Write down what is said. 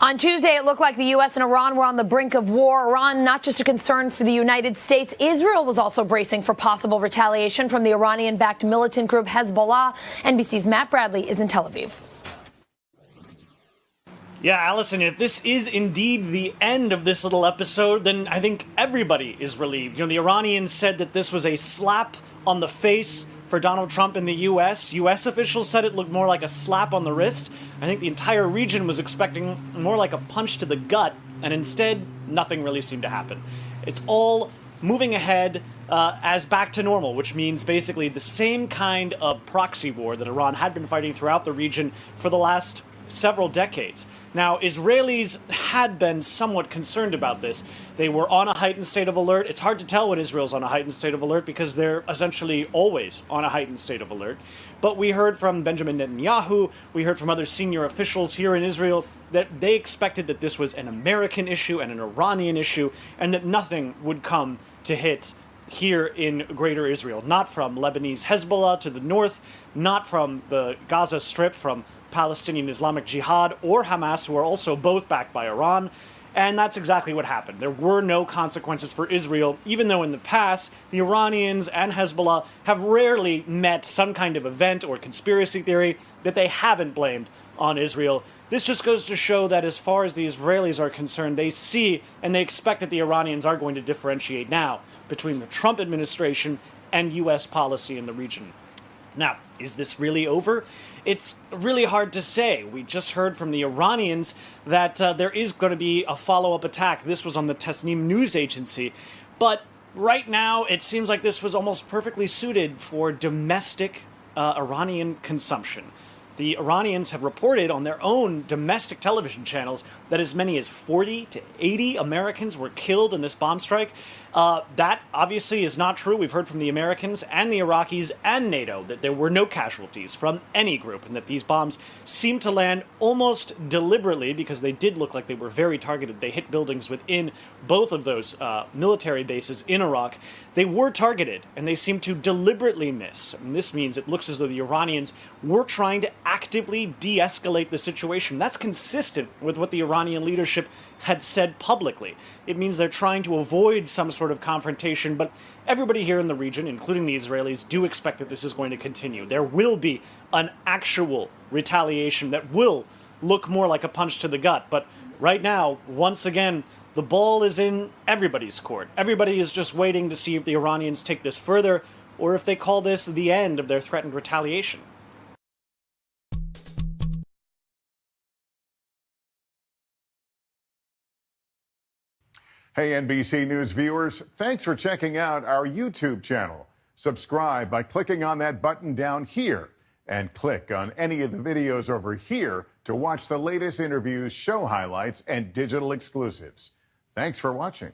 On Tuesday, it looked like the U.S. and Iran were on the brink of war. Iran, not just a concern for the United States. Israel was also bracing for possible retaliation from the Iranian-backed militant group Hezbollah. NBC's Matt Bradley is in Tel Aviv. Yeah, Allison, if this is indeed the end of this little episode, then I think everybody is relieved. You know, the Iranians said that this was a slap on the face for Donald Trump in the U.S. U.S. officials said it looked more like a slap on the wrist. I think the entire region was expecting more like a punch to the gut, and instead, nothing really seemed to happen. It's all moving ahead as back to normal, which means basically the same kind of proxy war that Iran had been fighting throughout the region for the last several decades. Now, Israelis had been somewhat concerned about this. They were on a heightened state of alert. It's hard to tell when Israel's on a heightened state of alert because they're essentially always on a heightened state of alert. But we heard from Benjamin Netanyahu, we heard from other senior officials here in Israel that they expected that this was an American issue and an Iranian issue, and that nothing would come to hit here in Greater Israel. Not from Lebanese Hezbollah to the north, not from the Gaza Strip, from Palestinian Islamic Jihad or Hamas, who are also both backed by Iran. And that's exactly what happened. There were no consequences for Israel, even though in the past, the Iranians and Hezbollah have rarely met some kind of event or conspiracy theory that they haven't blamed on Israel. This just goes to show that as far as the Israelis are concerned, they see and they expect that the Iranians are going to differentiate now between the Trump administration and U.S. policy in the region. Now, is this really over? It's really hard to say. We just heard from the Iranians that there is going to be a follow-up attack. This was on the Tasnim news agency. But right now, it seems like this was almost perfectly suited for domestic Iranian consumption. The Iranians have reported on their own domestic television channels that as many as 40 to 80 Americans were killed in this bomb strike. That obviously is not true. We've heard from the Americans and the Iraqis and NATO that there were no casualties from any group and that these bombs seemed to land almost deliberately because they did look like they were very targeted. They hit buildings within both of those military bases in Iraq. They were targeted and they seemed to deliberately miss. And this means it looks as though the Iranians were trying to actively de-escalate the situation. That's consistent with what the Iranian leadership had said publicly. It means they're trying to avoid some sort of confrontation, but everybody here in the region, including the Israelis, do expect that this is going to continue. There will be an actual retaliation that will look more like a punch to the gut. But right now, once again, the ball is in everybody's court. Everybody is just waiting to see if the Iranians take this further or if they call this the end of their threatened retaliation. Hey, NBC News viewers, thanks for checking out our YouTube channel. Subscribe by clicking on that button down here and click on any of the videos over here to watch the latest interviews, show highlights, and digital exclusives. Thanks for watching.